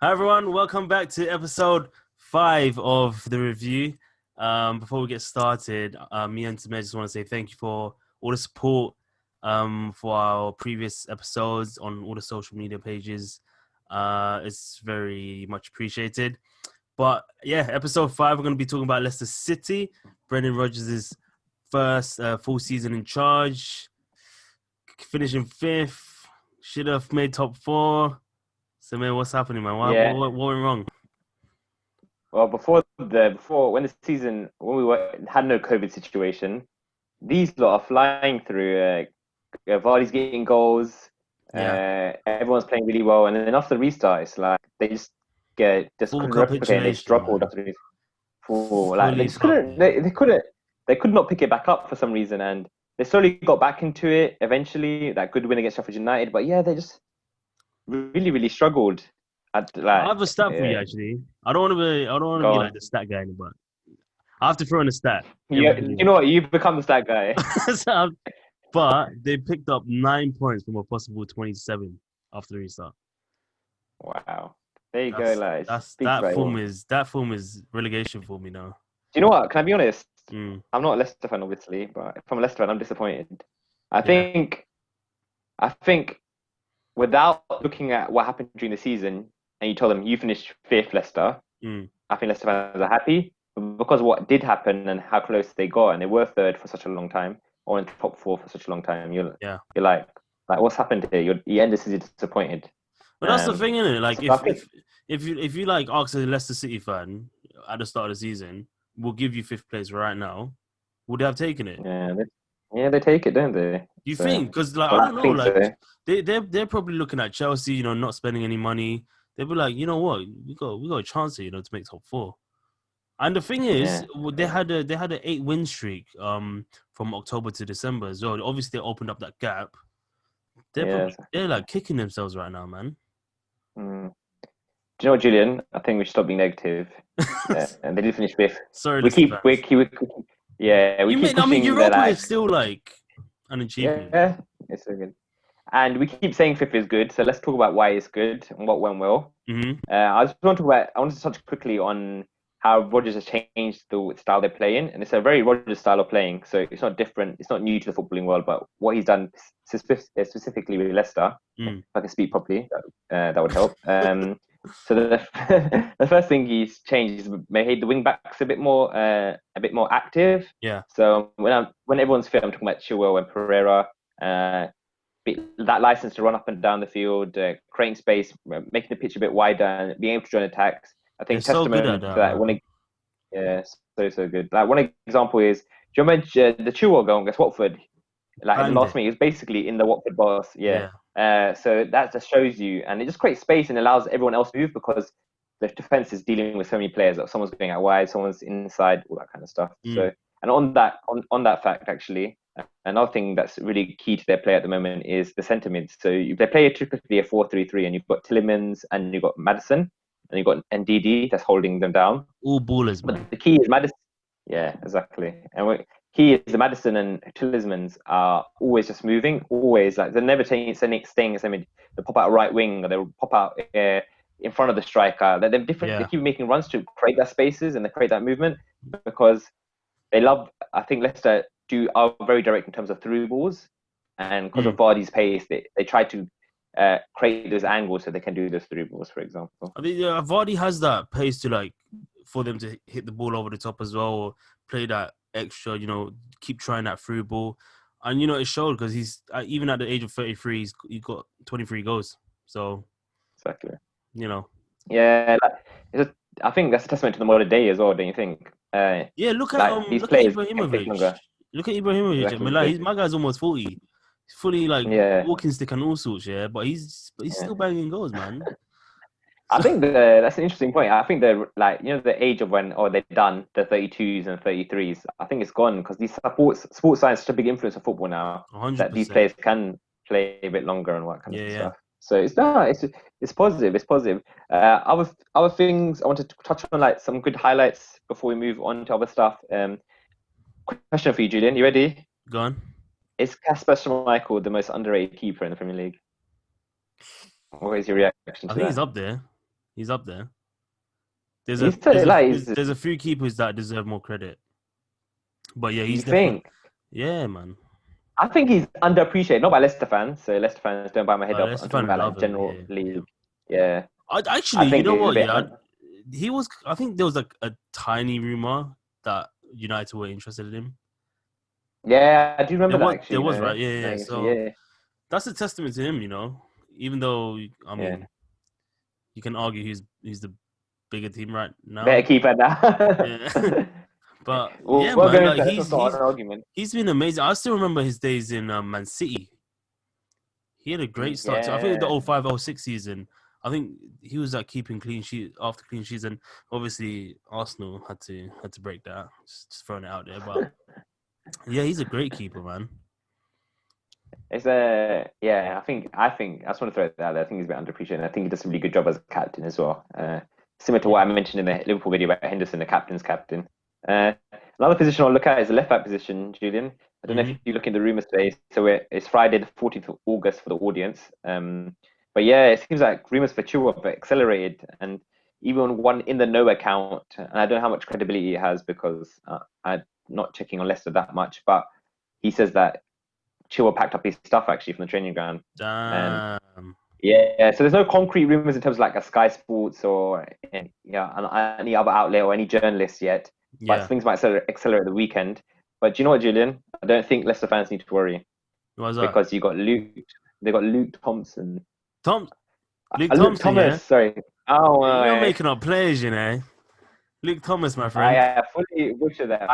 Hi everyone, welcome back to episode 5 of the review. Before we get started, me and Tamer just want to say thank you for all the support for our previous episodes on all the social media pages. It's very much appreciated. But yeah, episode 5, we're going to be talking about Leicester City, Brendan Rodgers' first full season in charge, finishing 5th, should have made top 4. So man, what's happening, man? Yeah. What went wrong? Well, before when the season when had no COVID situation, these lot are flying through. Vardy's getting goals. Yeah, Everyone's playing really well, and then after the restart, it's like they just full couldn't replicate, and they capitulation, struggled man. after this. For like they Fully just couldn't. struggled. They could not pick it back up for some reason, and they slowly got back into it eventually. That good win against Sheffield United, but yeah, they just really struggled. At I like have a stat for you uh, actually. I don't want to be gone. like the stat guy, but I have to throw in a stat every Yeah, you game. know what? You've become the stat guy. But they picked up 9 points from a possible 27 after the restart. Wow. There you go, That's like, it that's speaks about it. that form is relegation for me now. Do you know what? Can I be honest? Mm, I'm not a Leicester fan, obviously, but if I'm a Leicester fan, I'm disappointed. I yeah. think, I think, without looking at what happened during the season, and you told them you finished fifth, Leicester, Mm, I think Leicester fans are happy. But because of what did happen and how close they got, and they were third for such a long time, or in top four for such a long time, yeah. you're like, what's happened here? You end the season disappointed. But that's the Um, thing, isn't it? Like so I think, if you like ask a Leicester City fan at the start of the season, we'll give you 5th place right now. Would they have taken it? yeah, they take it, don't they? You So, think? Because like I well, don't I know, think like so. they're probably looking at Chelsea, not spending any money. They'll be like, you know what, we got a chance here, to make top 4. And the thing is, Yeah, they had an 8-win streak from October to December as well. Obviously, they opened up that gap. yeah. They're like kicking themselves right now, man. Mm. Do you know what, Julian? I think we should stop being negative. And they did finish fifth. Sorry, We Leicester keep, we fans. keep, we keep yeah, we keep I mean, pushing the Europa is like, still like an achievement. yeah, it's so good. And we keep saying fifth is good. So let's talk about why it's good and what went well. Hmm. I wanted to touch quickly on how Rodgers has changed the style they play in, and it's a very Rodgers style of playing. So it's not different. It's not new to the footballing world, but what he's done specifically with Leicester, if Mm. I can speak properly, that would help. So the first thing he's changed is made the wing backs a bit more active. Yeah, So when everyone's fit, I'm talking about Chilwell and Pereira. That license to run up and down the field, creating space, making the pitch a bit wider, and being able to join attacks. I they're think so good at testament to that, that. man. Yeah, so good. Like one example is, do you remember the Chilwell goal against Watford? Like in the Banged last it. minute, it was basically in the Watford box. Yeah. Yeah, So that just shows you, and it just creates space and allows everyone else to move because the defense is dealing with so many players. Like someone's going out wide, someone's inside, all that kind of stuff. mm. So, and on that fact, actually, another thing that's really key to their play at the moment is the centre mid. So they play typically a 4-3-3, and you've got Tillemans and you've got Madison and you've got NDD that's holding them down. All ballers, But man. the key is Madison. Yeah, exactly. Key is the Madison and Tillsmans are always just moving, always like they're never staying the same. They pop out right wing or they pop out in front of the striker. They're different. They Yeah. keep making runs to create that spaces and they create that movement because they love. I think Leicester are very direct in terms of through balls, and because Mm. of Vardy's pace, they try to create those angles so they can do those through balls, for example. I mean, Vardy has that pace to like for them to hit the ball over the top as well, or play that extra. Keep trying that through ball, and it showed because he's even at the age of 33, he got 23 goals. So Exactly. you know, Yeah, like, I think that's a testament to the modern day as well, don't you think? yeah. Like these Look at players can take Ibrahimovic. longer. Look at Ibrahimovic. I mean, Exactly. like, my guy's almost 40. He's fully like Yeah, walking stick and all sorts, yeah. But he's yeah. still banging goals, man. I So, think that's an interesting point. I think they're like the age of when they're done the 32s and 33s. I think it's gone because these sports science is such a big influence of football now that these 100%. players can play a bit longer and what kind of Yeah, yeah. stuff. So it's positive. It's positive. Other things I wanted to touch on like some good highlights before we move on to other stuff. Quick question for you, Julian. You ready? Go on. Is Kasper Schmeichel the most underrated keeper in the Premier League? What is your reaction I to think he's that? up there. He's up there. There's He's so, like, there's a few keepers that deserve more credit. But yeah, you he's definitely think? yeah, man. I think he's underappreciated, not by Leicester fans. So Leicester fans don't bite my head off. Leicester I'm talking fan about like love him. general Yeah, yeah. league. Yeah, I I actually, you think know he's a what? bit. Yeah, he was. I think there was like a tiny rumor that United were interested in him. Yeah, I do remember that actually. There was right. Yeah, yeah. So Yeah, that's a testament to him, you know. Even though I yeah. mean, you can argue he's the bigger team right Better now. keeper now. Yeah, but We'll, yeah, we'll go man. into Like that. That's not an argument. he's been amazing. I still remember his days in Man City. He had a great start. I think the Yeah. 05-06 season. I think he was like keeping clean sheet after clean sheets, and obviously Arsenal had to break that. Just throwing it out there, but yeah, he's a great keeper, man. It's a yeah. I just want to throw it out there. I think he's a bit underappreciated. I think he does a really good job as a captain as well. Similar to what I mentioned in the Liverpool video about Henderson, the captain's captain. Uh, Another position I'll look at is the left back position, Julian. I don't know if you look in the rumor space. So it's Friday, the 14th of August for the audience. But yeah, it seems like rumors for Chilwell have accelerated, and even one in the know account. And I don't know how much credibility it has because I'm not checking on Leicester that much. But he says that Chilwell packed up his stuff actually from the training ground. And Damn. yeah, so there's no concrete rumors in terms of like a Sky Sports or any other outlet or any journalist yet. But Yeah. things might accelerate the weekend. But do you know what, Julian? I don't think Leicester fans need to worry What's that? because you got Luke. They got Luke Thompson. Luke Luke Thompson, Thomas. yeah. Sorry. Oh, You're making up players, you know. Luke Thomas, my friend. I fully butchered that.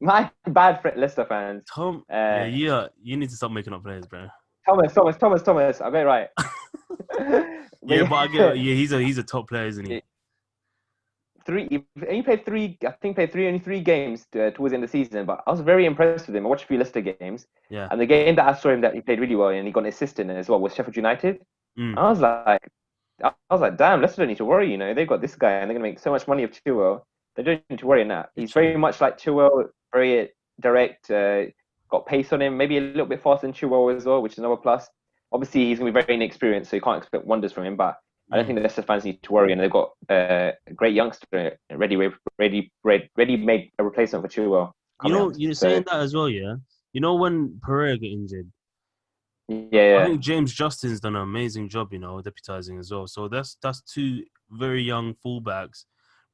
My bad friend, Leicester fans. Yeah, you need to stop making up players, bro. Thomas. I got it right. Yeah, but I get yeah, he's a top player, isn't he? He played three. I think played only three games towards the end of the season. But I was very impressed with him. I watched a few Leicester games, Yeah. and the game that I saw him that he played really well and he got an assist in it as well was Sheffield United. I was like, damn, Leicester don't need to worry. You know, they've got this guy and they're gonna make so much money of Chilwell. They don't need to worry in that. He's very much like Chilwell, very direct. Got pace on him, maybe a little bit faster than Chilwell as well, which is another plus. Obviously, he's gonna be very inexperienced, so you can't expect wonders from him. But I don't think the Leicester fans need to worry, and they've got a great youngster ready made a replacement for Chilwell. You're saying that as well, yeah. You know when Pereira got injured. Yeah. I think James Justin's done an amazing job, you know, deputizing as well. So that's two very young fullbacks.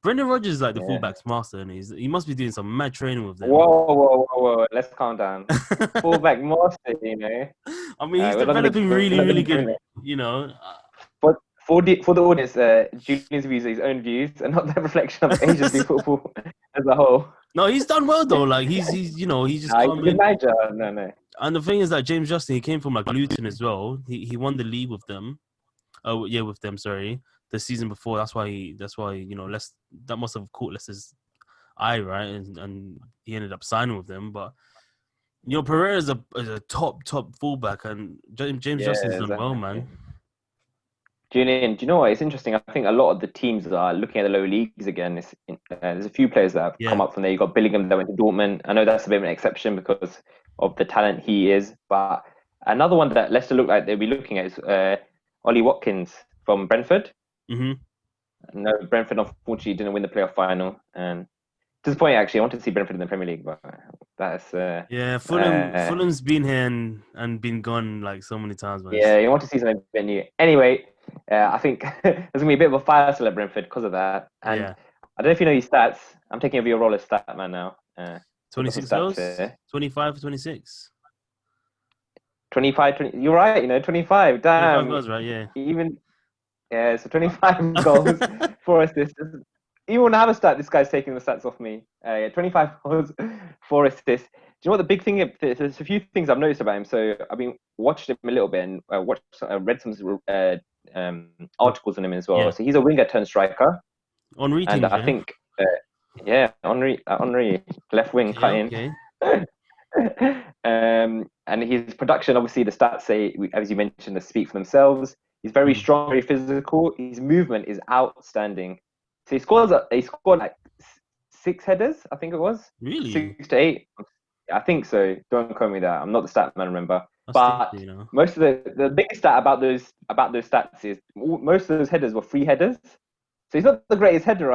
Brendan Rodgers is like the fullbacks master, and he must be doing some mad training with them. Whoa! Let's calm down. Fullback master, you know. I mean, he's developing really good, you know. For the audience, Julian's views are his own views and not the reflection of agency football as a whole. No, he's done well though. Like he's just come in. Manager. No. And the thing is that James Justin, he came from like Luton as well. He won the league with them. Oh yeah, with them. Sorry, the season before. That's why you know that must have caught Leicester's eye, right? And he ended up signing with them. But you know, Pereira is a top fullback, and James Justin's done well, man. Julian, do you know what? It's interesting. I think a lot of the teams are looking at the lower leagues again. There's a few players that have come up from there. You got Bellingham that went to Dortmund. I know that's a bit of an exception because of the talent he is. But another one that Leicester look like they'll be looking at is Ollie Watkins from Brentford. Mm-hmm. No, Brentford unfortunately didn't win the playoff final, and disappointing actually. I want to see Brentford in the Premier League, but that's Fulham's been here and been gone like so many times, man. Yeah, you want to see something new. Anyway, I think there's gonna be a bit of a fire sale at Brentford because of that. And I don't know if you know his stats. I'm taking over your role as stat man now. 26 goals, 25 for 26. 25, you're right, you know, 25. Damn. 25 goals, right? Yeah. So 25 goals, 4 assists. Even when I have a stat, this guy's taking the stats off me. 25 goals, 4 assists. Do you know what the big thing is? There's a few things I've noticed about him. So I've been watched him a little bit and read some articles on him as well. Yeah. So he's a winger turned striker. Henry, and I think, Henry left wing cut in. And his production, obviously, the stats say, as you mentioned, they speak for themselves. He's very strong, very physical. His movement is outstanding. So he scored like 6 headers, I think it was. Really? 6 to 8. I think so. Don't quote me that. I'm not the stat man, remember. But most of the biggest stat about those stats is most of those headers were free headers. So he's not the greatest header.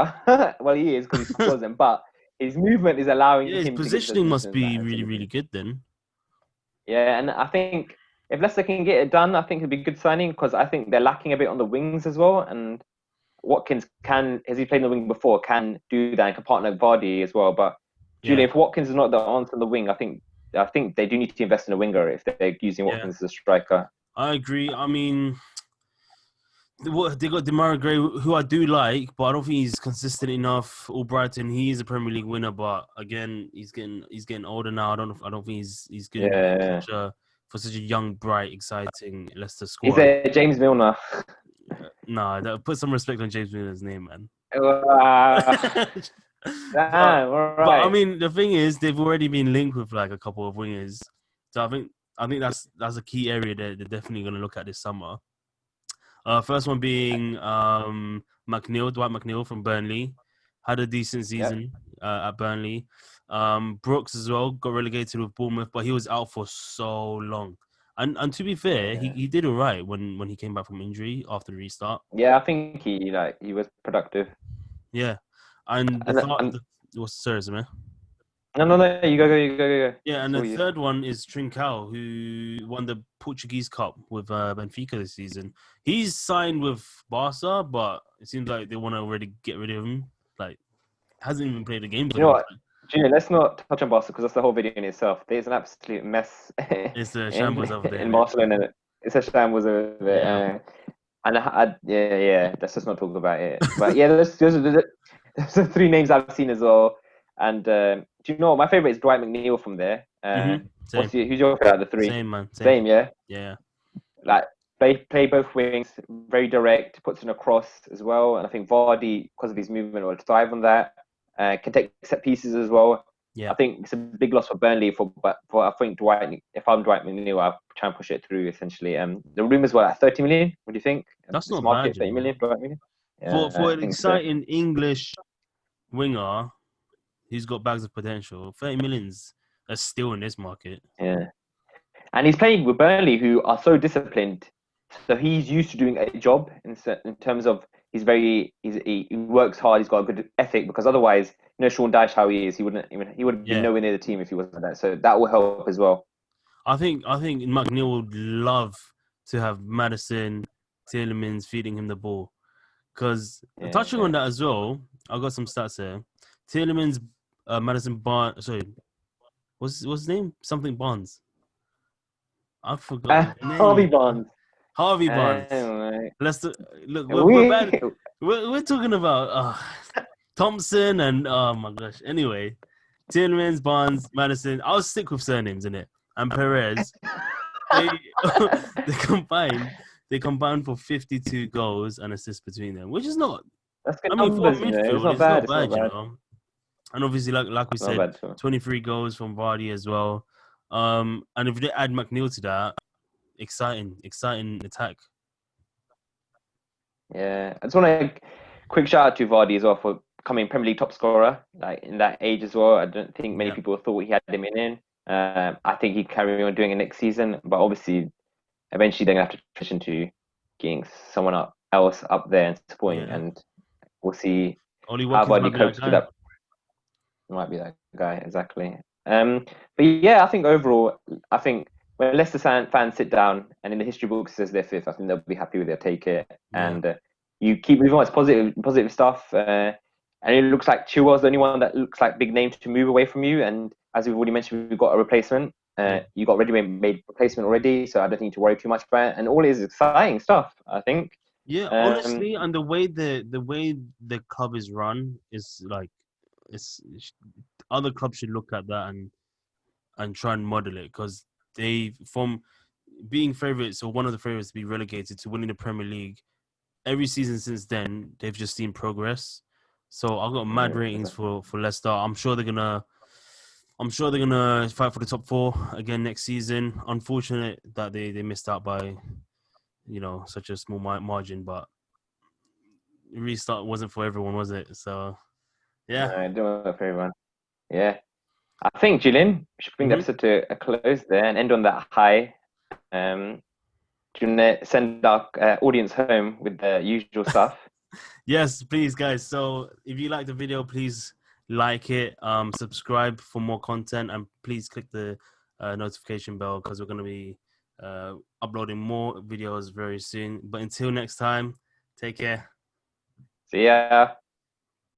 Well, he is because he scores them, but his movement is allowing Yeah, his him to get to those positioning must positions. be really, really good then. Yeah, and I think if Leicester can get it done, I think it'd be a good signing because I think they're lacking a bit on the wings as well. And Watkins has he played on the wing before, can do that and can partner with Vardy as well. But Julian, if Watkins is not the answer on the wing, I think they do need to invest in a winger if they're using Watkins as a striker. I agree. I mean, they got Demarai Gray, who I do like, but I don't think he's consistent enough. Albrighton, he is a Premier League winner, but again, he's getting older now. I don't think he's good enough for such a young, bright, exciting Leicester squad. Is it James Milner? Nah, put some respect on James Milner's name, man. Damn, but I mean, the thing is, they've already been linked with like a couple of wingers, so I think that's a key area that they're definitely going to look at this summer. First one being Dwight McNeil from Burnley, had a decent season at Burnley. Brooks as well got relegated with Bournemouth, but he was out for so long. And to be fair, he did all right when he came back from injury after the restart. Yeah, I think he was productive. Yeah, and sorry, man. No, you go. Yeah, and the third one is Trincao, who won the Portuguese Cup with Benfica this season. He's signed with Barca, but it seems like they want to already get rid of him. Like, hasn't even played a game. You know what, Junior? Let's not touch on Barca because that's the whole video in itself. There's an absolute mess. It's a shambles over there in Barcelona. It's a shambles over there. Let's just not talk about it. But yeah, those are three names I've seen as well. And do you know what? My favorite is Dwight McNeil from there. Who's your favorite out of the three? Same, man. Same, yeah? Yeah. Like, play both wings, very direct, puts in a cross as well. And I think Vardy, because of his movement, will thrive on that. Can take set pieces as well. Yeah. I think it's a big loss for Burnley. But I think if I'm Dwight McNeil, I'll try and push it through, essentially. The rumours were at 30 million. What do you think? That's not bad. 30 million, Dwight McNeil? Yeah, for an exciting English winger who's got bags of potential, 30 millions are still in this market. Yeah. And he's playing with Burnley, who are so disciplined. So he's used to doing a job in terms of he works hard. He's got a good ethic because otherwise, Sean Dyche, how he is, he would be nowhere near the team if he wasn't like that. So that will help as well. I think McNeil would love to have Maddison, Tielemans feeding him the ball. Because touching on that as well, I've got some stats here. Tielemans, Maddison Barnes. Sorry, what's his name? Something Barnes. I forgot. Harvey Barnes. Harvey Barnes. Look, we're bad. We're talking about Thompson and oh my gosh. Anyway, Tielemans, Barnes, Maddison. I'll stick with surnames in it. And Perez. They combined for 52 goals and assists between them, which is not. That's good. For midfield, it's not bad. You know. And obviously, like we said, 23 goals from Vardy as well. And if they add McNeil to that, exciting attack. Yeah, I just want to quick shout out to Vardy as well for becoming Premier League top scorer, like in that age as well. I don't think many people thought he had him in. I think he'd carry on doing it next season, but obviously, eventually they're gonna have to transition to getting someone else up there and supporting, and we'll see how Vardy copes with that. Might be that guy exactly. But yeah, I think overall, when Leicester fans sit down and in the history books it says they're fifth, I think they'll be happy with it. Take it, and you keep moving on. It's positive stuff. And it looks like Chilwell's the only one that looks like big name to move away from you. And as we've already mentioned, we've got a replacement. You got ready-made replacement already, so I don't need to worry too much about it. And all is exciting stuff, I think. Yeah, honestly, and the way the club is run is like, other clubs should look at that and try and model it, because they, from being favourites or one of the favourites to be relegated to winning the Premier League, every season since then they've just seen progress. So I've got mad ratings for Leicester. I'm sure they're gonna fight for the top 4 again next season. Unfortunate that they missed out by such a small margin, but restart wasn't for everyone, was it? So yeah, no, I don't want it for everyone. Yeah, I think Julian, we should bring the episode to a close there and end on that high. Do you want to send our audience home with the usual stuff? Yes, please, guys. So if you like the video, please like it, subscribe for more content, and please click the notification bell because we're going to be uploading more videos very soon. But until next time, take care. See ya.